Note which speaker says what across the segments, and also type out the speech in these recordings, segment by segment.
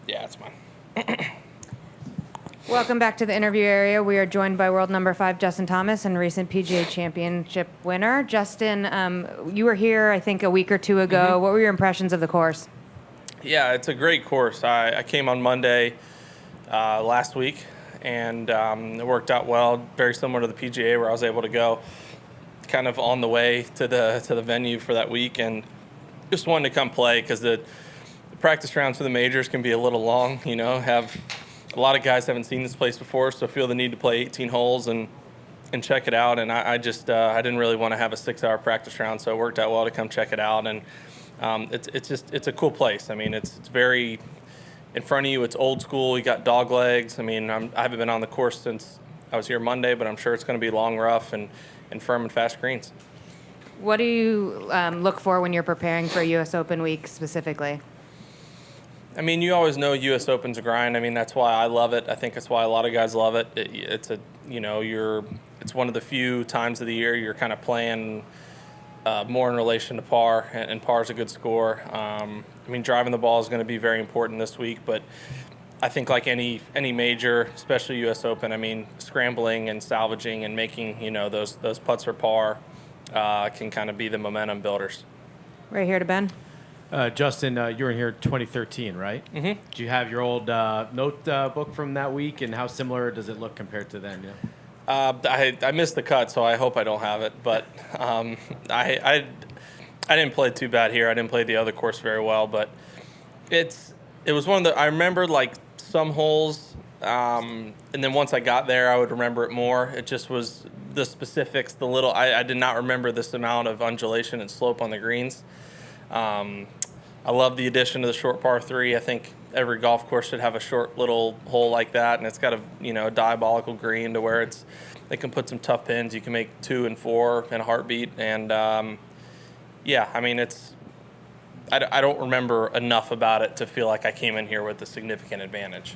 Speaker 1: Yeah, it's mine.
Speaker 2: Welcome back to the interview area. We are joined by world number 5, Justin Thomas, and recent PGA Championship winner. Justin, you were here, I think, a week or two ago.
Speaker 1: Mm-hmm.
Speaker 2: What were your impressions of the course?
Speaker 1: Yeah, it's a great course. I came on Monday last week, and it worked out well. Very similar to the PGA, where I was able to go kind of on the way to the venue for that week, and just wanted to come play because the practice rounds for the majors can be a little long. Have a lot of guys haven't seen this place before, so feel the need to play 18 holes and check it out. And I didn't really want to have a 6-hour practice round, so it worked out well to come check it out. And it's a cool place. I mean, it's very in front of you. It's old school. You got dog legs. I mean, I haven't been on the course since I was here Monday, but I'm sure it's going to be long, rough, and firm and fast greens.
Speaker 2: What do you look for when you're preparing for U.S. Open week specifically?
Speaker 1: I mean, you always know U.S. Open's a grind. I mean, that's why I love it. I think that's why a lot of guys love it. It's one of the few times of the year you're kind of playing more in relation to par, and par is a good score. I mean, driving the ball is going to be very important this week, but I think like any major, especially U.S. Open, I mean, scrambling and salvaging and making those putts for par can kind of be the momentum builders.
Speaker 2: Right here to Ben.
Speaker 3: Justin, you were in here 2013, right?
Speaker 1: Mm-hmm.
Speaker 3: Do you have your old notebook from that week, and how similar does it look compared to then?
Speaker 1: I missed the cut, so I hope I don't have it. But I didn't play too bad here. I didn't play the other course very well, but it was one of the. I remembered like some holes, and then once I got there, I would remember it more. It just was the specifics, the little. I did not remember this amount of undulation and slope on the greens. I love the addition to the short par 3. I think every golf course should have a short little hole like that, and it's got a diabolical green to where they can put some tough pins. You can make 2 and 4 in a heartbeat, and yeah, I mean I don't remember enough about it to feel like I came in here with a significant advantage.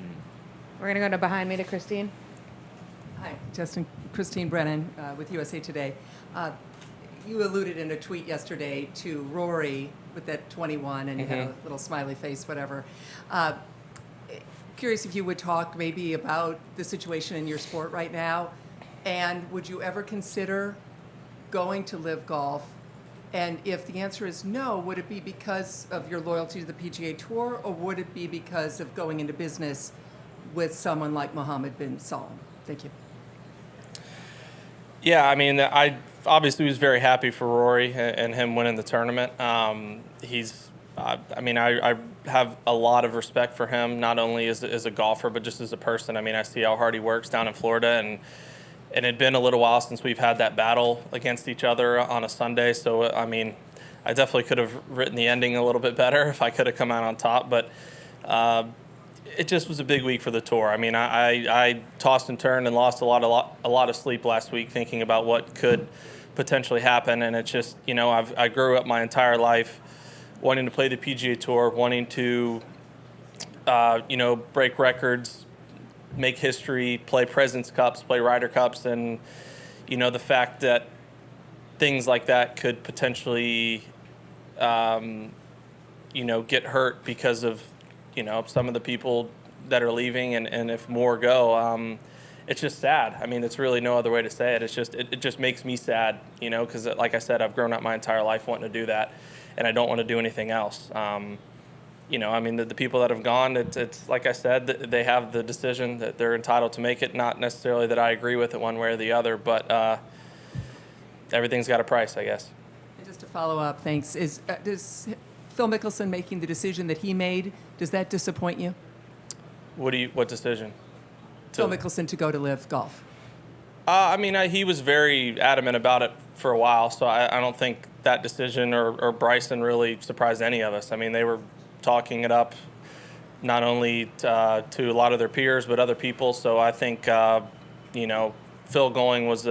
Speaker 2: We're gonna go to behind me to Christine.
Speaker 4: Hi, Justin. Christine Brennan with USA Today. You alluded in a tweet yesterday to Rory with that 21, and you had a little smiley face, whatever. Curious if you would talk maybe about the situation in your sport right now, and would you ever consider going to Live Golf? And if the answer is no, would it be because of your loyalty to the PGA Tour, or would it be because of going into business with someone like Mohammed bin Salman? Thank you.
Speaker 1: Yeah, I mean, I obviously was very happy for Rory and him winning the tournament. I have a lot of respect for him, not only as a golfer, but just as a person. I mean, I see how hard he works down in Florida, and it had been a little while since we've had that battle against each other on a Sunday. So, I mean, I definitely could have written the ending a little bit better if I could have come out on top, but it just was a big week for the tour. I mean, I tossed and turned and lost a lot of sleep last week thinking about what could potentially happen, and it's just I grew up my entire life wanting to play the PGA Tour, wanting to break records, make history, play Presidents Cups, play Ryder Cups, and the fact that things like that could potentially get hurt because of some of the people that are leaving, and if more go, it's just sad. I mean, it's really no other way to say it. It's just it just makes me sad, because like I said, I've grown up my entire life wanting to do that, and I don't want to do anything else. I mean, the people that have gone, it's like I said, they have the decision that they're entitled to make it. Not necessarily that I agree with it one way or the other, but everything's got a price, I guess.
Speaker 4: And just to follow up, thanks. Does Phil Mickelson making the decision that he made, does that disappoint you?
Speaker 1: What decision?
Speaker 4: Phil Mickelson to go to Live Golf.
Speaker 1: I mean, he was very adamant about it for a while, so I don't think that decision or Bryson really surprised any of us. I mean, they were talking it up not only to a lot of their peers, but other people. So I think, Phil going was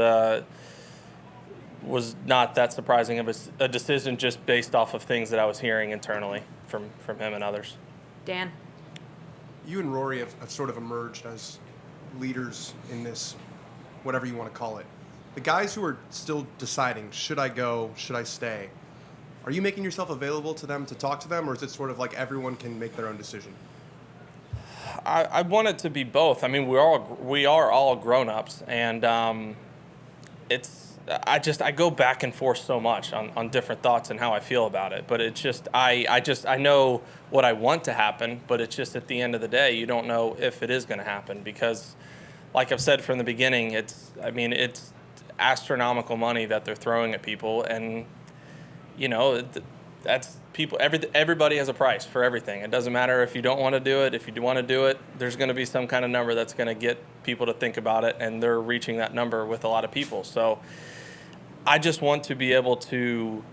Speaker 1: not that surprising of a decision, just based off of things that I was hearing internally from him and others.
Speaker 2: Dan.
Speaker 5: You and Rory have sort of emerged as leaders in this, whatever you want to call it. The guys who are still deciding, should I go, should I stay, are you making yourself available to them to talk to them, or is it sort of like everyone can make their own decision?
Speaker 1: I want it to be both. I mean, we are all grown-ups, and I go back and forth so much on different thoughts and how I feel about it. But it's just I know what I want to happen, but it's just at the end of the day, you don't know if it is going to happen because, like I've said from the beginning, it's astronomical money that they're throwing at people, and that's people. Everybody has a price for everything. It doesn't matter if you don't want to do it. If you do want to do it, there's going to be some kind of number that's going to get people to think about it, and they're reaching that number with a lot of people. So I just want to be able to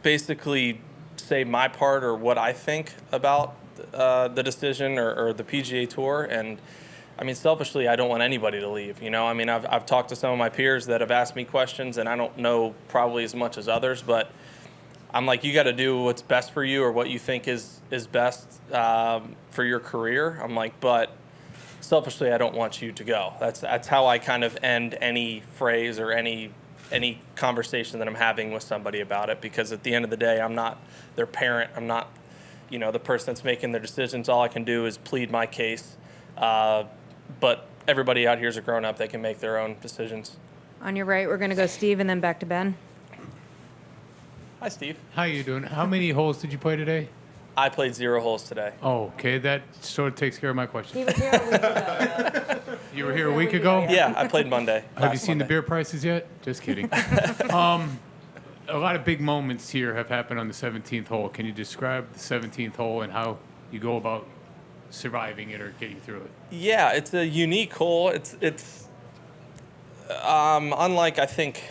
Speaker 1: basically say my part or what I think about the decision or the PGA Tour. And I mean, selfishly, I don't want anybody to leave. I mean, I've talked to some of my peers that have asked me questions, and I don't know probably as much as others, but I'm like, you got to do what's best for you or what you think is best for your career. I'm like, but selfishly, I don't want you to go. That's how I kind of end any phrase or any conversation that I'm having with somebody about it, because at the end of the day, I'm not their parent. I'm not, the person that's making their decisions. All I can do is plead my case. But everybody out here is a grown-up. They can make their own decisions.
Speaker 2: On your right, we're going to go Steve and then back to Ben.
Speaker 1: Hi, Steve.
Speaker 6: How you doing? How many holes did you play today?
Speaker 1: I played 0 holes today.
Speaker 6: Oh, okay. That sort of takes care of my question.
Speaker 2: He was here a week ago.
Speaker 6: You were here a week ago?
Speaker 1: Yeah, I played Monday.
Speaker 6: Have you seen the
Speaker 1: Monday.
Speaker 6: beer prices yet? Just kidding. A lot of big moments here have happened on the 17th hole. Can you describe the 17th hole and how you go about surviving it or getting through it?
Speaker 1: Yeah, it's a unique hole. It's unlike, I think,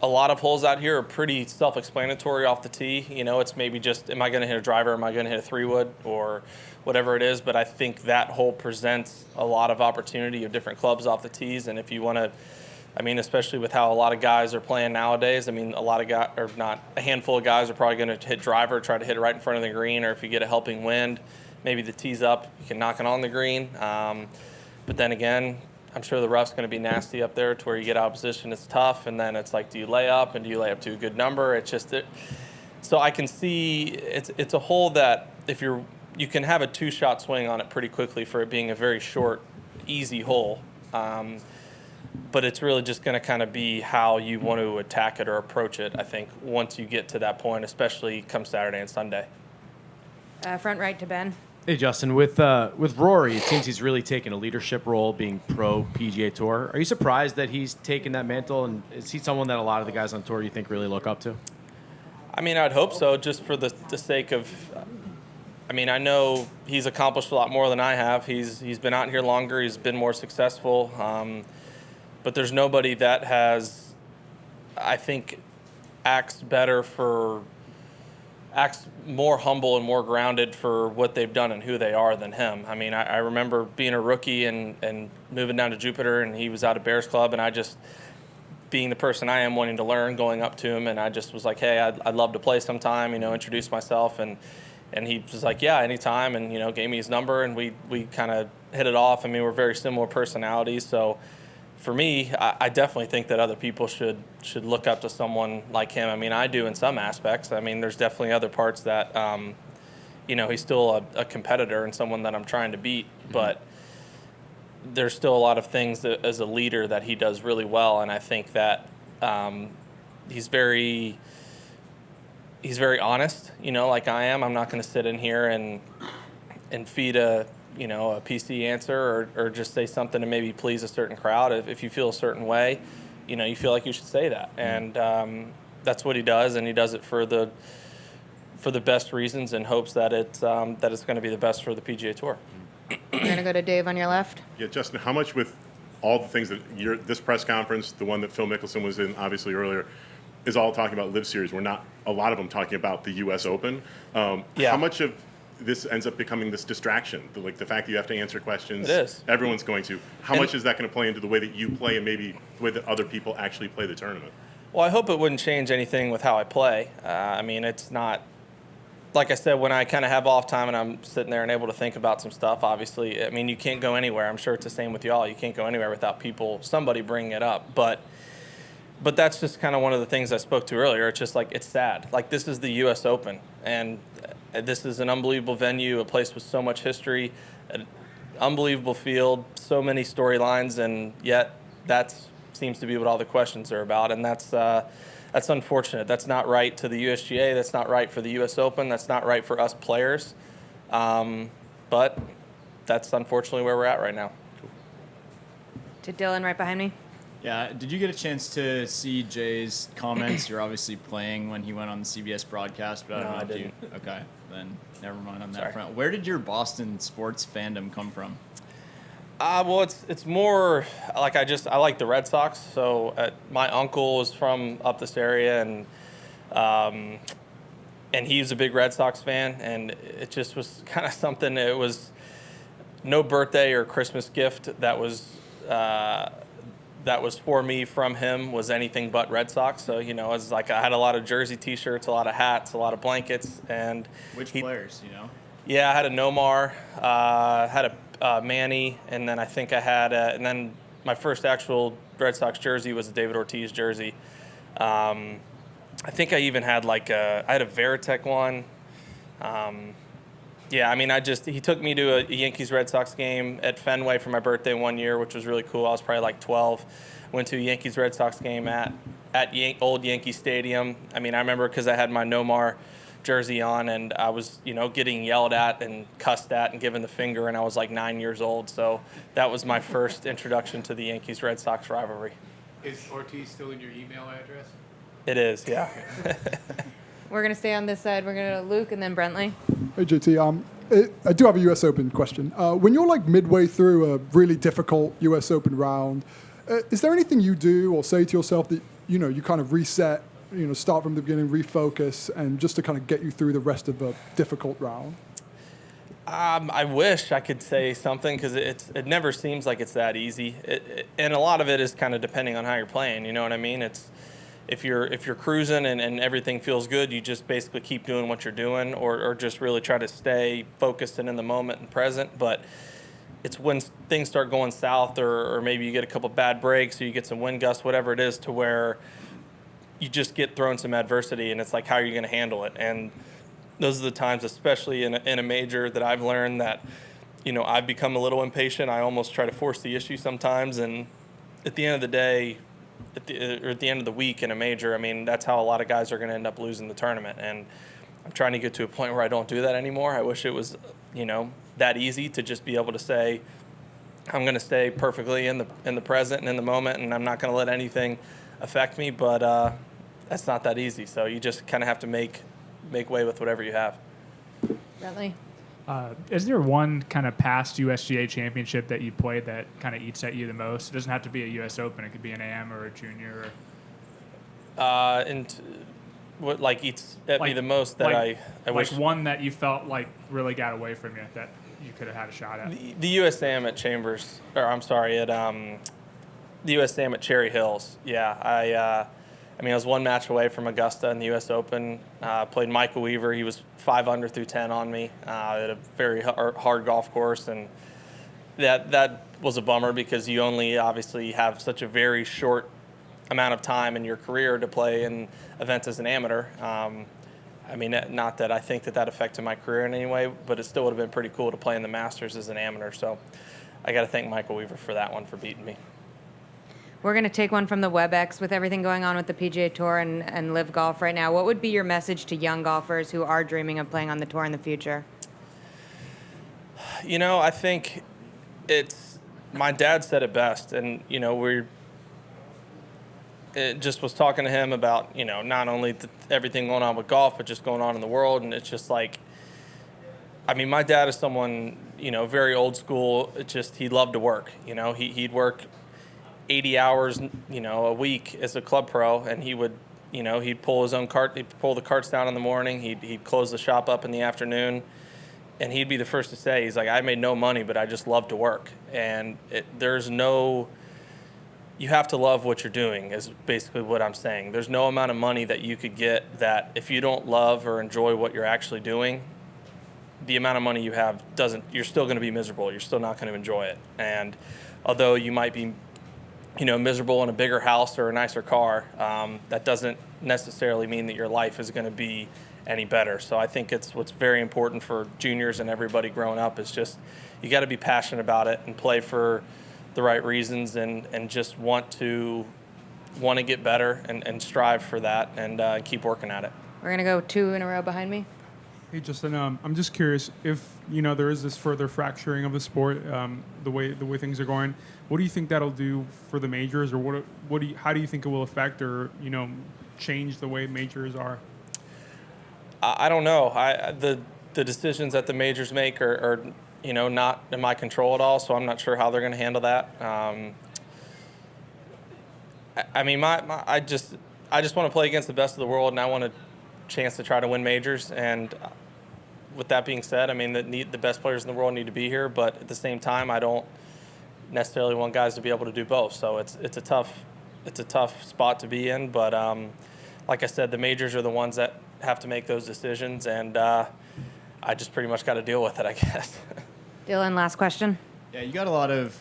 Speaker 1: a lot of holes out here are pretty self-explanatory off the tee. It's maybe just, am I going to hit a driver? Am I going to hit a 3-wood or whatever it is? But I think that hole presents a lot of opportunity of different clubs off the tees. And if you want to, especially with how a lot of guys are playing nowadays, a lot of guys, or not, a handful of guys are probably going to hit driver, try to hit it right in front of the green, or if you get a helping wind, maybe the tee's up, you can knock it on the green. But then again, I'm sure the rough's going to be nasty up there to where you get out of position. It's tough, and then it's like, do you lay up, and do you lay up to a good number? It's just so I can see it's a hole that if you can have a 2-shot swing on it pretty quickly for it being a very short, easy hole. But it's really just going to kind of be how you want to attack it or approach it, I think, once you get to that point, especially come Saturday and Sunday.
Speaker 2: Front right to Ben.
Speaker 3: Hey, Justin, with Rory, it seems he's really taken a leadership role being pro PGA Tour. Are you surprised that he's taken that mantle, and is he someone that a lot of the guys on tour you think really look up to?
Speaker 1: I'd hope so, just for the sake of, I know he's accomplished a lot more than I have. He's been out here longer. He's been more successful. But there's nobody that has, I think, acts more humble and more grounded for what they've done and who they are than him. I remember being a rookie and moving down to Jupiter, and he was out of Bears Club, and I just, being the person I am, wanting to learn, going up to him, and I just was like, hey, I'd love to play sometime, introduce myself, and he was like, yeah, anytime, and, gave me his number, and we kind of hit it off. We're very similar personalities, so for me, I definitely think that other people should look up to someone like him. I do in some aspects. There's definitely other parts that, he's still a competitor and someone that I'm trying to beat. Mm-hmm. But there's still a lot of things that, as a leader, that he does really well. And I think that he's very honest, like I am. I'm not going to sit in here and feed a PC answer or just say something to maybe please a certain crowd. If you feel a certain way, you feel like you should say that. And that's what he does, and he does it for the best reasons and hopes that it's going to be the best for the PGA Tour.
Speaker 2: We're going to go to Dave on your left.
Speaker 7: Yeah, Justin, how much with all the things that this press conference, the one that Phil Mickelson was in obviously earlier, is all talking about Live Series. We're not a lot of them talking about the U.S. Open. How much of this ends up becoming this distraction, the fact that you have to answer questions?
Speaker 1: It is.
Speaker 7: Everyone's going to. How much is that going to play into the way that you play and maybe the way that other people actually play the tournament?
Speaker 1: Well, I hope it wouldn't change anything with how I play. It's not, like I said, when I kind of have off time and I'm sitting there and able to think about some stuff, obviously, you can't go anywhere. I'm sure it's the same with y'all. You can't go anywhere without somebody bringing it up. But that's just kind of one of the things I spoke to earlier. It's just like, it's sad. Like, this is the U.S. Open, and This is an unbelievable venue, a place with so much history, an unbelievable field, so many storylines, and yet that seems to be what all the questions are about, and that's unfortunate. That's not right to the USGA. That's not right for the U.S. Open. That's not right for us players. But that's unfortunately where we're at right now.
Speaker 2: To Dylan right behind me.
Speaker 8: Yeah, did you get a chance to see Jay's comments? You're obviously playing when he went on the CBS broadcast, but I don't know
Speaker 1: I
Speaker 8: if
Speaker 1: didn't.
Speaker 8: you. Okay, then never mind on that
Speaker 1: Sorry.
Speaker 8: front. Where did your Boston sports fandom come from?
Speaker 1: Well, it's more like I like the Red Sox. So my uncle is from up this area, and he was a big Red Sox fan, and it just was kind of something. It was no birthday or Christmas gift that was for me from him was anything but Red Sox. So, you know, it was like I had a lot of jersey T-shirts, a lot of hats, a lot of blankets. And
Speaker 8: Which players, you know?
Speaker 1: Yeah, I had a Nomar, had a Manny, and then I think I had and then my first actual Red Sox jersey was a David Ortiz jersey. I think I even had I had a Veritek one. Yeah, I mean, he took me to a Yankees-Red Sox game at Fenway for my birthday one year, which was really cool. I was probably like 12. Went to a Yankees-Red Sox game at old Yankee Stadium. I mean, I remember because I had my Nomar jersey on, and I was, you know, getting yelled at and cussed at and given the finger, and I was like 9 years old. So that was my first introduction to the Yankees-Red Sox rivalry.
Speaker 6: Is Ortiz still in your email address?
Speaker 1: It is, yeah.
Speaker 2: We're going to stay on this side. We're going to go to Luke and then Brentley.
Speaker 9: Hey, JT. I do have a U.S. Open question. When you're like midway through a really difficult U.S. Open round, is there anything you do or say to yourself that, you know, you kind of reset, you know, start from the beginning, refocus, and just to kind of get you through the rest of a difficult round?
Speaker 1: I wish I could say something because it never seems like it's that easy. And a lot of it is kind of depending on how you're playing. You know what I mean? If you're cruising and everything feels good, you just basically keep doing what you're doing, or just really try to stay focused and in the moment and present. But it's when things start going south, or maybe you get a couple bad breaks, or you get some wind gusts, whatever it is, to where you just get thrown some adversity, and it's like, how are you going to handle it? And those are the times, especially in a major, that I've learned that, you know, I've become a little impatient. I almost try to force the issue sometimes, and at the end of the day, at the end of the week in a major, I mean, that's how a lot of guys are going to end up losing the tournament. And I'm trying to get to a point where I don't do that anymore. I wish it was, you know, that easy to just be able to say, I'm going to stay perfectly in the present and in the moment, and I'm not going to let anything affect me. But that's not that easy. So you just kind of have to make way with whatever you have.
Speaker 2: Brentley.
Speaker 10: Is there one kind of past USGA championship that you played that kind of eats at you the most? It doesn't have to be a U.S. Open. It could be an AM or a junior.
Speaker 1: And what eats at me the most that I wish.
Speaker 10: One that you felt like really got away from you that you could have had a shot at.
Speaker 1: The USAM at Chambers, or I'm sorry, at the USAM at Cherry Hills. Yeah, I mean, I was one match away from Augusta in the U.S. Open. Played Michael Weaver. He was 5 under through 10 on me at a very hard golf course, and that was a bummer because you only obviously have such a very short amount of time in your career to play in events as an amateur. I mean, not that I think that affected my career in any way, but it still would have been pretty cool to play in the Masters as an amateur. So I got to thank Michael Weaver for that one, for beating me.
Speaker 2: We're going to take one from the WebEx with everything going on with the PGA Tour and Live Golf right now. What would be your message to young golfers who are dreaming of playing on the tour in the future?
Speaker 1: You know, I think my dad said it best, and, you know, it just was talking to him about, you know, not only everything going on with golf, but just going on in the world. And it's just like, I mean, my dad is someone, you know, very old school. It's just, he loved to work. You know, he'd work 80 hours, you know, a week as a club pro, and he would, you know, he'd pull his own cart, he'd pull the carts down in the morning, he'd close the shop up in the afternoon, and he'd be the first to say, he's like, I made no money, but I just love to work. And you have to love what you're doing, is basically what I'm saying. There's no amount of money that you could get that if you don't love or enjoy what you're actually doing, the amount of money you have you're still going to be miserable. You're still not going to enjoy it. And although you might be, you know, miserable in a bigger house or a nicer car, that doesn't necessarily mean that your life is going to be any better. So I think it's what's very important for juniors and everybody growing up is just you got to be passionate about it and play for the right reasons and just want to get better and strive for that and keep working at it.
Speaker 2: We're going to go 2 in a row behind me.
Speaker 11: Hey, Justin, I'm just curious if, there is this further fracturing of the sport, the way things are going, what do you think that'll do for the majors, or how do you think it will affect or, change the way majors are?
Speaker 1: I don't know. The decisions that the majors make are not in my control at all, so I'm not sure how they're going to handle that. I just want to play against the best of the world, and I want a chance to try to win majors. And with that being said, the best players in the world need to be here, but at the same time, I don't necessarily want guys to be able to do both. So it's a tough spot to be in. But like I said, the majors are the ones that have to make those decisions, and I just pretty much got to deal with it, I guess.
Speaker 2: Dylan, last question.
Speaker 8: Yeah, you got a lot of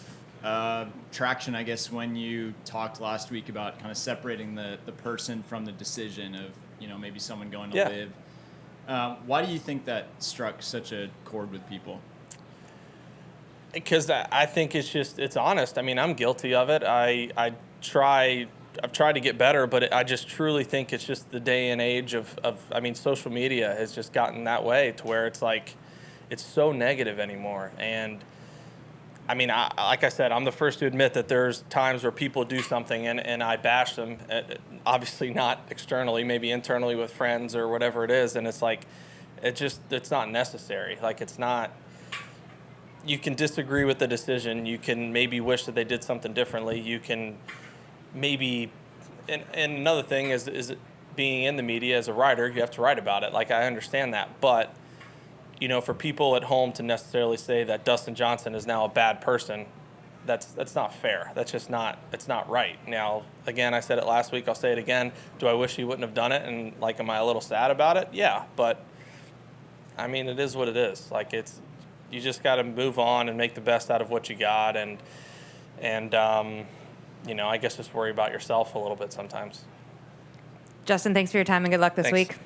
Speaker 8: traction, I guess, when you talked last week about kind of separating the person from the decision of, maybe someone going to live. Why do you think that struck such a chord with people?
Speaker 1: Because I think it's honest. I'm guilty of it. I've tried to get better, but I just truly think it's just the day and age of social media has just gotten that way to where it's like, it's so negative anymore. And like I said, I'm the first to admit that there's times where people do something and I bash them, obviously not externally, maybe internally with friends or whatever it is. And it's like, it's not necessary. Like, it's not, you can disagree with the decision. You can maybe wish that they did something differently. You can maybe, and another thing is being in the media as a writer, you have to write about it. Like, I understand that, but for people at home to necessarily say that Dustin Johnson is now a bad person, that's not fair. That's just not, it's not right. Now, again, I said it last week, I'll say it again. Do I wish he wouldn't have done it? And am I a little sad about it? Yeah, but it is what it is. Like, you just got to move on and make the best out of what you got, and I guess just worry about yourself a little bit sometimes.
Speaker 2: Justin, thanks for your time and good luck this
Speaker 1: Thanks.
Speaker 2: week.